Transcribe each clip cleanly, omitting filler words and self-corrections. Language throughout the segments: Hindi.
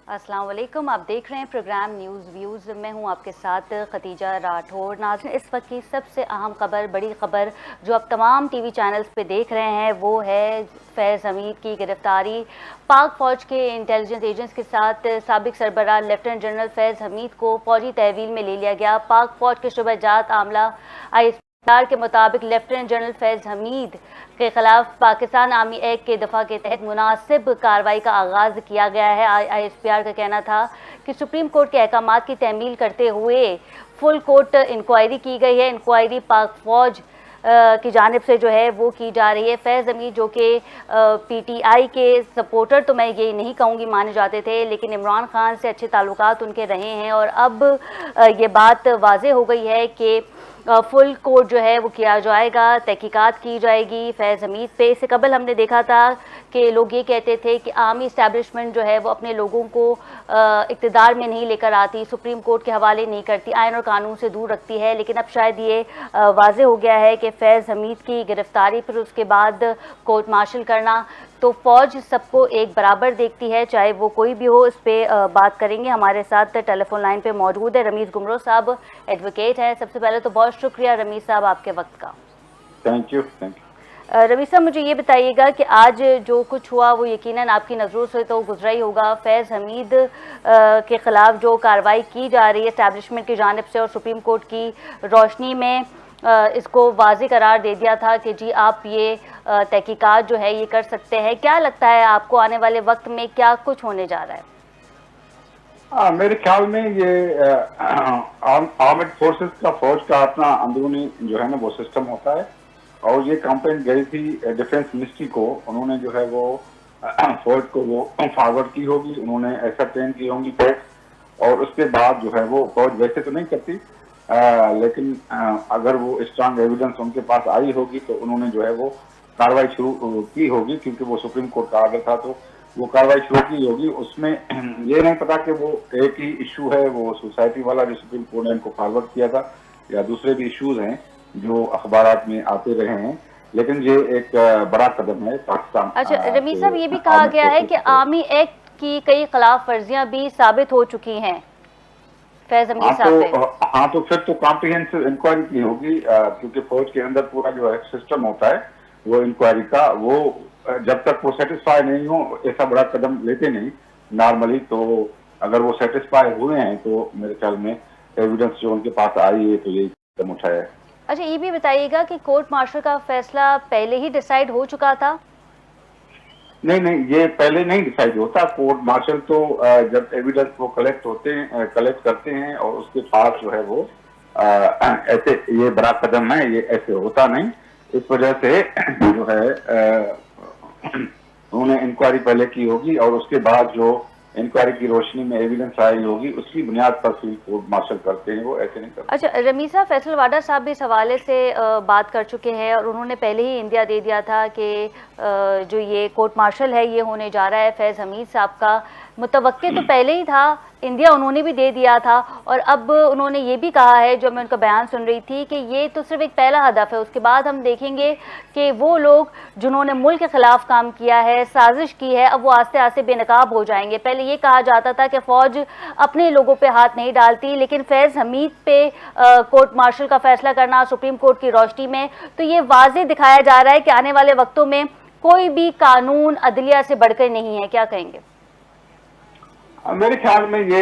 अस्सलाम वालेकुम। आप देख रहे हैं प्रोग्राम न्यूज़ व्यूज़। मैं हूं आपके साथ खतीजा राठौर। नाज़रीन, इस वक्त की सबसे अहम खबर, बड़ी खबर जो आप तमाम टीवी चैनल्स पे देख रहे हैं वो है फैज़ हमीद की गिरफ्तारी। पाक फ़ौज के इंटेलिजेंस एजेंट्स के साथ साबिक सरबराह लेफ्टिनेंट जनरल फैज़ हमीद को फ़ौजी तहवील में ले लिया गया। पाक फ़ौज के शुबहजात आमला ISPR के मुताबिक लेफ्टिनेंट जनरल फैज़ हमीद के खिलाफ पाकिस्तान आर्मी एक्ट के दफ़ा के तहत मुनासिब कार्रवाई का आगाज़ किया गया है। ISPR का कहना था कि सुप्रीम कोर्ट के अहकाम की तमील करते हुए फुल कोर्ट इंक्वायरी की गई है। इंक्वायरी पाक फ़ौज की जानिब से जो है वो की जा रही है। फैज़ हमीद जो कि PTI के सपोर्टर तो मैं ये नहीं कहूँगी माने जाते थे, लेकिन इमरान खान से अच्छे ताल्लुकात उनके रहे हैं और अब ये बात वाज़े हो गई है कि फुल कोर्ट जो है वो किया जाएगा, तहकीकात की जाएगी फैज़ हमीद पे। इससे कबल हमने देखा था कि लोग ये कहते थे कि आर्मी इस्टेब्लिशमेंट जो है वो अपने लोगों को इक़्तिदार में नहीं लेकर आती, सुप्रीम कोर्ट के हवाले नहीं करती, आइन और कानून से दूर रखती है। लेकिन अब शायद ये वाज़े हो गया है कि फैज़ हमीद की गिरफ्तारी फिर उसके बाद कोर्ट मार्शल करना, तो फ़ौज सबको एक बराबर देखती है, चाहे वो कोई भी हो। इस पर बात करेंगे। हमारे साथ टेलीफोन लाइन पे मौजूद है रमीज़ गुमरो साहब, एडवोकेट हैं। सबसे पहले तो बहुत शुक्रिया रमीज़ साहब आपके वक्त का। Thank you. रमीज़ साहब, मुझे ये बताइएगा कि आज जो कुछ हुआ वो यकीनन आपकी नज़रों से तो गुजरा ही होगा। फैज़ हमीद के ख़िलाफ़ जो कार्रवाई की जा रही है इस्टेब्लिशमेंट की जानिब से और सुप्रीम कोर्ट की रोशनी में इसको वाज़ेह करार दे दिया था कि जी आप ये तहकीकात जो है ये कर सकते हैं। क्या लगता है आपको आने वाले वक्त में क्या कुछ होने जा रहा है? मेरे ख्याल में ये आर्म्ड फोर्सेस का फौज का अपना अंदरूनी जो है ना वो सिस्टम होता है और ये कंप्लेंट गई थी डिफेंस मिनिस्ट्री को। उन्होंने जो है वो फौज को वो फॉरवर्ड की होगी, उन्होंने ऐसा ट्रेन की होंगी फौज और उसके बाद जो है वो फौज वैसे तो नहीं करती, लेकिन अगर वो स्ट्रांग एविडेंस उनके पास आई होगी तो उन्होंने जो है वो कार्रवाई शुरू की होगी, क्योंकि वो सुप्रीम कोर्ट का आर्डर था तो वो कार्रवाई शुरू की होगी। उसमें ये नहीं पता कि वो एक ही इशू है वो सोसाइटी वाला जो सुप्रीम कोर्ट ने इनको फॉरवर्ड किया था या दूसरे भी इश्यूज हैं जो अखबारात में आते रहे हैं, लेकिन ये एक बड़ा कदम है पाकिस्तान। अच्छा रमीज़ साहब, ये भी कहा गया है कि आर्मी एक्ट की कई खिलाफ वर्जियां भी साबित हो चुकी हैं फैज़ हमीद साहब पे। हाँ तो फिर तो कॉम्प्रिहेंसिव इंक्वायरी की होगी, क्योंकि फौज के अंदर पूरा जो है सिस्टम होता है वो इंक्वायरी का, वो जब तक वो सेटिस्फाई नहीं हो ऐसा बड़ा कदम लेते नहीं नॉर्मली। तो अगर वो सेटिस्फाई हुए हैं तो मेरे ख्याल में एविडेंस जो उनके पास आई है तो यही कदम उठाया है। अच्छा, ये भी बताइएगा कि कोर्ट मार्शल का फैसला पहले ही डिसाइड हो चुका था? नहीं, ये पहले नहीं डिसाइड होता। कोर्ट मार्शल तो जब एविडेंस वो कलेक्ट करते हैं और उसके पास जो है वो ऐसे ये बड़ा कदम है, ये ऐसे होता नहीं। इस वजह से जो है उन्होंने इंक्वायरी पहले की होगी और उसके बाद जो इंक्वायरी की रोशनी में एविडेंस आई होगी उसकी बुनियाद पर फिर कोर्ट मार्शल करते हैं, वो ऐसे नहीं करते। अच्छा रमीज़ साहब, फैसल वाडा साहब भी इस हवाले से बात कर चुके हैं और उन्होंने पहले ही इंदिया दे दिया था कि जो ये कोर्ट मार्शल है ये होने जा रहा है फैज़ हमीद साहब का। मुतवक्के तो पहले ही था, इंडिया उन्होंने भी दे दिया था और अब उन्होंने ये भी कहा है, जो मैं उनका बयान सुन रही थी, कि ये तो सिर्फ एक पहला हदफ है, उसके बाद हम देखेंगे कि वो लोग जिन्होंने मुल्क के खिलाफ काम किया है, साजिश की है, अब वो आस्ते आस्ते बेनकाब हो जाएंगे। पहले ये कहा जाता था कि फौज अपने लोगों पे हाथ नहीं डालती, लेकिन फैज़ हमीद पे कोर्ट मार्शल का फैसला करना सुप्रीम कोर्ट की रोशनी में, तो ये वाज़ेह दिखाया जा रहा है कि आने वाले वक्तों में कोई भी कानून अदलिया से बढ़कर नहीं है। क्या कहेंगे? मेरे ख्याल में ये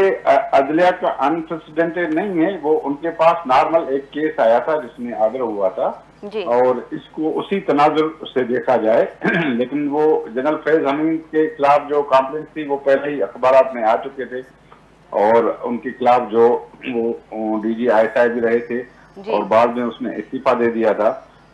अदलिया का अनप्रेसिडेंटेड नहीं है, वो उनके पास नॉर्मल एक केस आया था जिसमें आर्डर हुआ था जी। और इसको उसी तनाजुर से देखा जाए लेकिन वो जनरल फैज हमीद के खिलाफ जो कंप्लेंट थी वो पहले ही अखबारात में आ चुके थे और उनके खिलाफ जो वो DG ISI भी रहे थे और बाद में उसने इस्तीफा दे दिया था,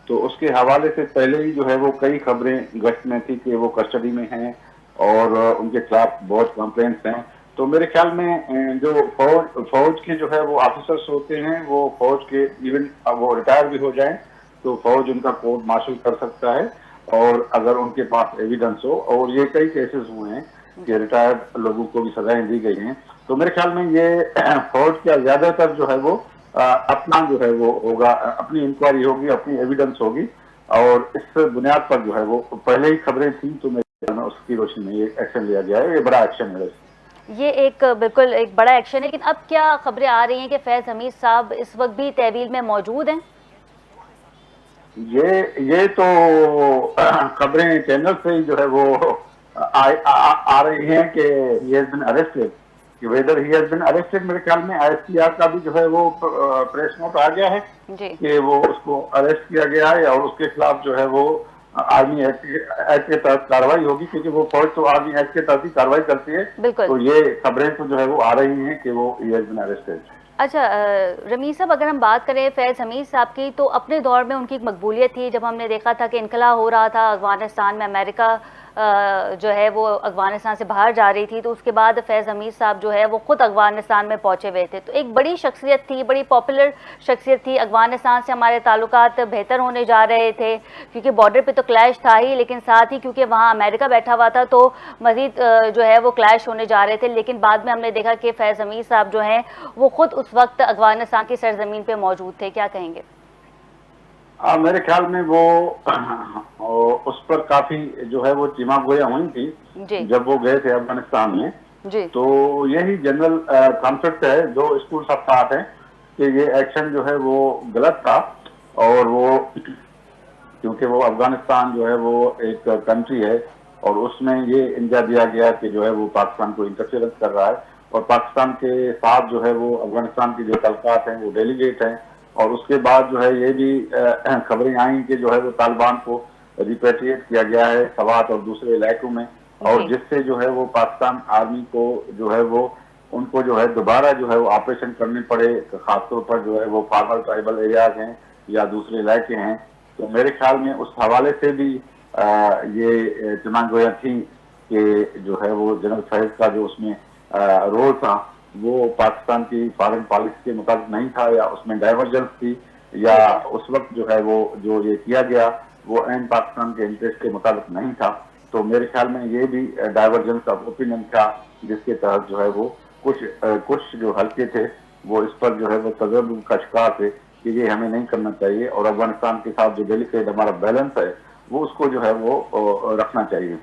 तो उसके हवाले से पहले ही जो है वो कई खबरें गश्त में थी कि वो कस्टडी में हैं और उनके खिलाफ बहुत कंप्लेंट्स हैं। तो मेरे ख्याल में जो फौज के जो है वो ऑफिसर्स होते हैं, वो फौज के इवन वो रिटायर भी हो जाएं तो फौज उनका कोर्ट मार्शल कर सकता है और अगर उनके पास एविडेंस हो, और ये कई केसेस हुए हैं कि रिटायर्ड लोगों को भी सजाएं दी गई हैं। तो मेरे ख्याल में ये फौज का ज्यादातर जो है वो अपना जो है वो होगा, अपनी इंक्वायरी होगी, अपनी एविडेंस होगी और इस बुनियाद पर जो है वो पहले ही खबरें थी तो मेरे ख्याल में उसकी रोशनी में ये एक्शन लिया गया है। ये बड़ा एक्शन है। ये एक बिल्कुल एक बड़ा एक्शन है, लेकिन अब क्या खबरें आ रही हैं कि फैज हमीद साहब इस वक्त भी तहवील में मौजूद हैं? ये तो खबरें चैनल से ही जो है वो आ रही हैं कि ही हैज बीन अरेस्टेड। कि whether he has been arrested, मेरे ख्याल में आईएसपीआर का भी जो है वो प्रेस नोट आ गया है जी। कि वो उसको अरेस्ट किया गया है और उसके खिलाफ जो है वो आर्मी एक्ट के तहत कार्रवाई होगी, क्योंकि वो फौज तो आर्मी एक्ट के तहत ही कार्रवाई करती है। बिल्कुल। तो ये खबरें तो जो है वो आ रही हैं कि वो ही हैज बीन अरेस्टेड। अच्छा, रमीज साहब, अगर हम बात करें फैज़ हमीद साहब की, तो अपने दौर में उनकी एक मकबूलियत थी। जब हमने देखा था कि इनकला हो रहा था अफ़गानिस्तान में, अमेरिका जो है वो अफ़गानिस्तान से बाहर जा रही थी, तो उसके बाद फैज़ हमीद साहब जो है वो ख़ुद अफ़गानिस्तान में पहुँचे हुए थे। तो एक बड़ी शख्सियत थी, बड़ी पॉपुलर शख्सियत थी। अफ़गानिस्तान से हमारे ताल्लुकात बेहतर होने जा रहे थे, क्योंकि बॉर्डर पे तो क्लैश था ही, लेकिन साथ ही क्योंकि वहाँ अमेरिका बैठा हुआ था तो मज़ीद जो है वो क्लैश होने जा रहे थे। लेकिन बाद में हमने देखा कि फैज़ हमीद साहब जो हैं वो ख़ुद उस वक्त अफ़गानिस्तान की सरजमीन पे मौजूद थे। क्या कहेंगे? मेरे ख्याल में वो उस पर काफी जो है वो चिमा गोया हुई थी जी। जब वो गए थे अफगानिस्तान में। जी। तो यही जनरल कॉन्सेप्ट है जो स्कूल ऑफ थॉट है कि ये एक्शन जो है वो गलत था। और वो क्योंकि वो अफगानिस्तान जो है वो एक कंट्री है और उसमें ये इंजा दिया गया कि जो है वो पाकिस्तान को इंटरफेरेंस कर रहा है, और पाकिस्तान के साथ जो है वो अफगानिस्तान के जो तल्कात हैं वो डेलीगेट हैं। और उसके बाद जो है ये भी खबरें आई कि जो है वो तालिबान को रिपेट्रिएट किया गया है सवात और दूसरे इलाकों में, और जिससे जो है वो पाकिस्तान आर्मी को जो है वो उनको जो है दोबारा जो है वो ऑपरेशन करने पड़े, खासतौर पर जो है वो फार्मर ट्राइबल एरियाज हैं या दूसरे इलाके हैं। तो मेरे ख्याल में उस हवाले से भी ये चुनागोया थी कि जो है वो जनरल फैज का जो उसमें रोल था वो पाकिस्तान की फॉरेन पॉलिसी के मुताबिक नहीं था, या उसमें डाइवर्जेंस थी, या उस वक्त जो है वो जो ये किया गया वो एन पाकिस्तान के इंटरेस्ट के मुताबिक नहीं था। तो मेरे ख्याल में ये भी डाइवर्जेंस ऑफ ओपिनियन था, जिसके तहत जो है वो कुछ जो हल्के थे वो इस पर जो है वो तजर्बे का शिकार थे कि ये हमें नहीं करना चाहिए, और अफगानिस्तान के साथ जो डेलिकेट हमारा बैलेंस है वो उसको जो है वो रखना चाहिए।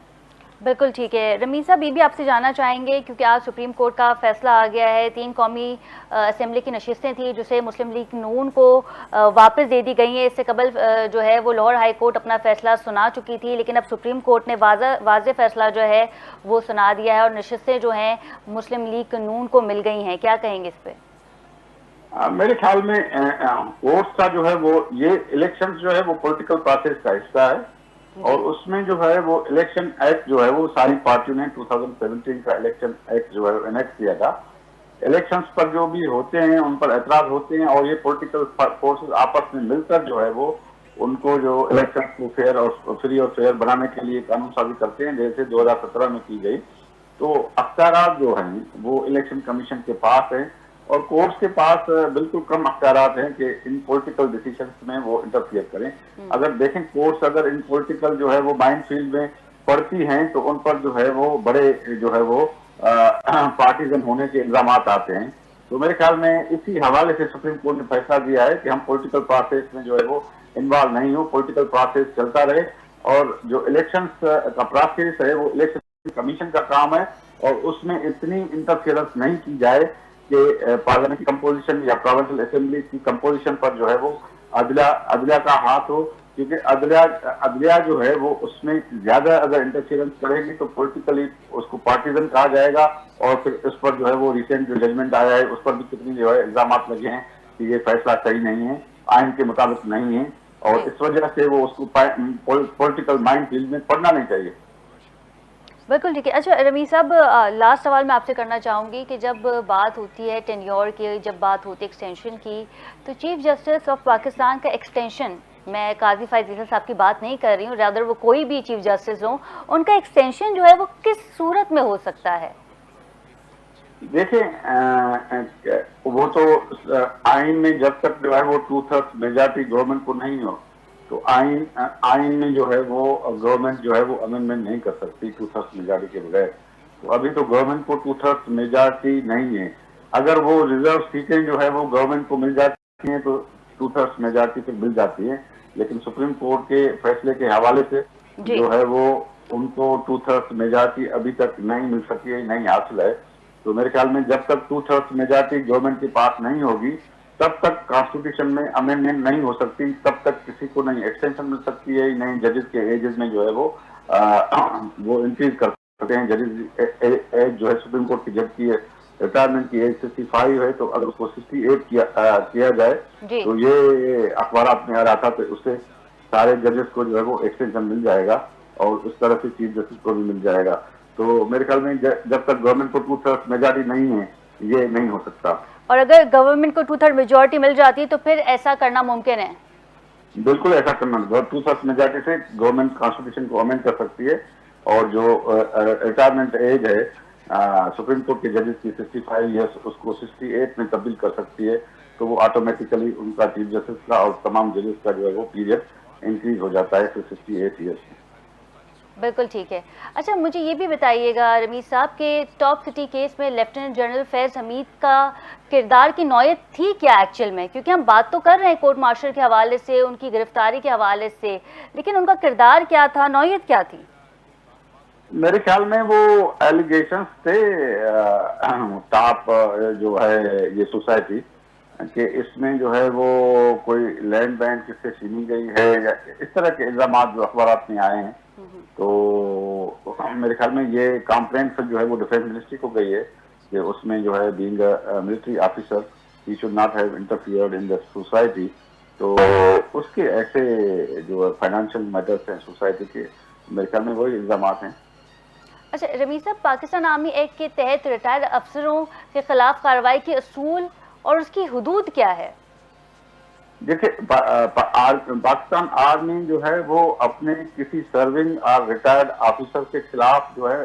बिल्कुल ठीक है। रमीज साहब, ये भी आपसे जानना चाहेंगे, क्योंकि आज सुप्रीम कोर्ट का फैसला आ गया है। 3 कौमी असेंबली की नशिस्तें थी जिसे मुस्लिम लीग नून को वापस दे दी गई हैं। इससे कबल जो है वो लाहौर हाई कोर्ट अपना फैसला सुना चुकी थी, लेकिन अब सुप्रीम कोर्ट ने वाज़ेह फैसला जो है वो सुना दिया है और नशिस्तें जो हैं मुस्लिम लीग नून को मिल गई हैं। क्या कहेंगे इस पर? मेरे ख्याल में कोर्ट का जो है वो ये इलेक्शन जो है वो पॉलिटिकल प्रोसेस का हिस्सा है, और उसमें जो है वो इलेक्शन एक्ट जो है वो सारी पार्टियों ने 2017 का इलेक्शन एक्ट जो है इनेक्ट किया था। इलेक्शंस पर जो भी होते हैं उन पर एतराज होते हैं, और ये पॉलिटिकल फोर्सेस आपस में मिलकर जो है वो उनको जो इलेक्शन को फेयर और फ्री और फेयर बनाने के लिए कानून साजी करते हैं, जैसे 2017 में की गई। तो अख्तियार जो हैं वो इलेक्शन कमीशन के पास है, और कोर्ट्स के पास बिल्कुल कम अख्तियार हैं कि इन पॉलिटिकल डिसीजंस में वो इंटरफियर करें। अगर देखें कोर्ट्स अगर इन पॉलिटिकल जो है वो माइंड फील्ड में पड़ती हैं तो उन पर जो है वो बड़े जो है वो पार्टीजन होने के इल्जाम आते हैं। तो मेरे ख्याल में इसी हवाले से सुप्रीम कोर्ट ने फैसला दिया है कि हम पॉलिटिकल प्रोसेस में जो है वो इन्वॉल्व नहीं हो, पॉलिटिकल प्रोसेस चलता रहे, और जो इलेक्शन का प्रोसेस है वो इलेक्शन कमीशन का काम है, और उसमें इतनी इंटरफेरेंस नहीं की जाए कि पार्लियामेंट की कंपोजिशन या प्रोविंशियल असेंबली की कंपोजिशन पर जो है वो अदलिया का हाथ हो, क्योंकि अदलिया जो है वो उसमें ज्यादा अगर इंटरफेरेंस करेगी तो पॉलिटिकली उसको पार्टीजन कहा जाएगा, और फिर उस पर जो है वो रिसेंट जो जजमेंट आया है उस पर भी कितनी जो है इल्जाम लगे हैं कि ये फैसला सही नहीं है, आइन के मुताबिक नहीं है, और इस वजह से वो उसको पॉलिटिकल माइंड फील्ड में पढ़ना नहीं चाहिए। बिल्कुल ठीक है। अच्छा रमीज साहब, लास्ट सवाल मैं आपसे करना चाहूँगी कि जब बात होती है टेन्योर की, जब बात होती है एक्सटेंशन की, तो चीफ जस्टिस ऑफ पाकिस्तान का एक्सटेंशन, मैं काजी फायद ईसा साहब की बात नहीं कर रही हूँ, रादर वो कोई भी चीफ जस्टिस हो, उनका एक्सटेंशन जो है वो किस सूरत में हो सकता है? देखिए वो तो आइन में जब तक जो है वो 2/3 मेजॉरिटी गवर्नमेंट को नहीं हो तो आइन में जो है वो गवर्नमेंट जो है वो अमेंडमेंट नहीं कर सकती 2/3 मेजॉरिटी के बगैर। तो अभी तो गवर्नमेंट को 2/3 मेजॉरिटी नहीं है। अगर वो रिजर्व सीटें जो है वो गवर्नमेंट को मिल जाती हैं तो 2/3 मेजॉरिटी फिर मिल जाती है, लेकिन सुप्रीम कोर्ट के फैसले के हवाले से जो है वो उनको 2/3 मेजॉरिटी अभी तक नहीं मिल सकी है, नहीं हासिल है। तो मेरे ख्याल में जब तक 2/3 मेजॉरिटी गवर्नमेंट के पास नहीं होगी, तब तक कॉन्स्टिट्यूशन में अमेंडमेंट नहीं हो सकती, तब तक किसी को नहीं एक्सटेंशन मिल सकती है, नहीं जजेस के एजेस में जो है वो इंक्रीज कर सकते हैं। जजेस एज जो है सुप्रीम कोर्ट की जज की रिटायरमेंट की एज 65 है, तो अगर उसको 68 किया जाए, तो ये अखबार में आ रहा था, तो उससे सारे जजेस को जो है वो एक्सटेंशन मिल जाएगा और उस तरह से चीफ जस्टिस को भी मिल जाएगा। तो मेरे ख्याल में जब तक गवर्नमेंट को 2/3 मेजॉरिटी नहीं है, ये नहीं हो सकता। और अगर गवर्नमेंट को 2/3 मेजॉरिटी मिल जाती तो फिर ऐसा करना मुमकिन है? बिल्कुल ऐसा करना, 2/3 मेजॉरिटी से गवर्नमेंट कॉन्स्टिट्यूशन को अमेंड कर सकती है, और जो रिटायरमेंट एज है सुप्रीम कोर्ट के जजेस की 65 ईयर्स, उसको 68 में तब्दील कर सकती है। तो वो ऑटोमेटिकली उनका चीफ जस्टिस का और तमाम जजेस का जो है वो पीरियड इंक्रीज हो जाता है फिर 68 ईयर्स। बिल्कुल ठीक है। अच्छा, मुझे ये भी बताइएगा रमीज साहब के टॉप सिटी केस में लेफ्टिनेंट जनरल फैज़ हमीद का किरदार की नौयत थी क्या एक्चुअल में? क्योंकि हम बात तो कर रहे हैं कोर्ट मार्शल के हवाले से, उनकी गिरफ्तारी के हवाले से, लेकिन उनका किरदार क्या था, नौयत क्या थी? मेरे ख्याल में वो एलिगेशंस थे टॉप जो है ये सोसाइटी कि इसमें जो है वो कोई लैंड बैंक किससे छीनी गई है, या इस तरह के इल्जाम जो अखबार में आए हैं। तो मेरे ख्याल में ये कंप्लेंट जो है वो डिफेंस मिनिस्ट्री को गई है कि उसमें जो है being military officer he should not have interfered in the society. तो उसके ऐसे जो फाइनेंशियल मैटर्स हैं सोसाइटी के, मेरे ख्याल में वही इल्जाम हैं। अच्छा रमीज साहब, पाकिस्तान आर्मी एक्ट के तहत रिटायर्ड अफसरों के खिलाफ कार्रवाई के असूल और उसकी हुदूद क्या है? देखिए, पाकिस्तान आर्मी जो है वो अपने किसी सर्विंग और रिटायर्ड ऑफिसर के खिलाफ जो है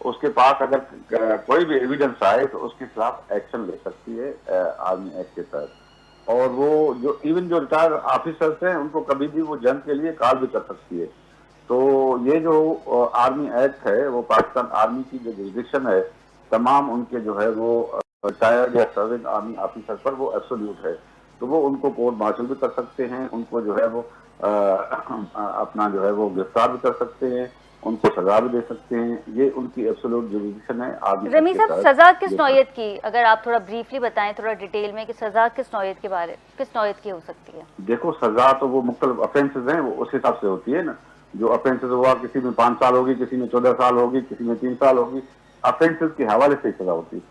उसके पास अगर कोई भी एविडेंस आए तो उसके खिलाफ एक्शन ले सकती है आर्मी एक्ट के तहत। और वो जो इवन जो रिटायर्ड ऑफिसर्स हैं उनको कभी भी वो जंग के लिए कॉल भी कर सकती है। तो ये जो आर्मी एक्ट है वो पाकिस्तान आर्मी की जो जुरिडिक्शन है, तमाम उनके जो है वो रिटायर्ड या सर्विंग आर्मी ऑफिसर पर वो एब्सोल्यूट है। तो वो उनको कोर्ट मार्शल भी कर सकते हैं, उनको जो है वो अपना जो है वो गिरफ्तार भी कर सकते हैं, उनको सजा भी दे सकते हैं। ये उनकी एब्सोल्यूट जुरिडिक्शन है आर्मी। रमीज साहब, सजा किस नौयत की, अगर आप थोड़ा ब्रीफली बताएं, थोड़ा डिटेल में, कि सजा किस नौयत की हो सकती है? देखो, सजा तो वो मुख्तलिफ ऑफेंसेस हैं, वो उस हिसाब से होती है ना। जो ऑफेंसेस हुआ, किसी में 5 साल होगी, किसी में 14 साल होगी, किसी में 3 साल होगी। ऑफेंसेस के हवाले से सजा होती है,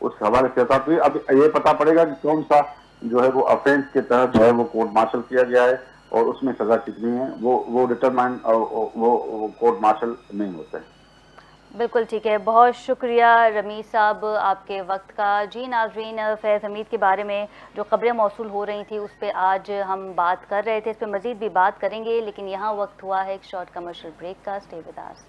उस हवाले से सजा। तो अब ये पता पड़ेगा कि कौन सा जो है वो ऑफेंस के तहत जो है वो कोर्ट मार्शल किया गया है और उसमें सजा कितनी है, वो डिटरमाइन वो कोर्ट मार्शल नहीं होता है। बिल्कुल ठीक है, बहुत शुक्रिया रमीज साहब आपके वक्त का। जी नाज़रीन, फैज़ हमीद के बारे में जो खबरें मौसूल हो रही थी उस पर आज हम बात कर रहे थे, इस पर मज़ीद भी बात करेंगे, लेकिन यहाँ वक्त हुआ है एक शॉर्ट कमर्शियल ब्रेक का। Stay with us.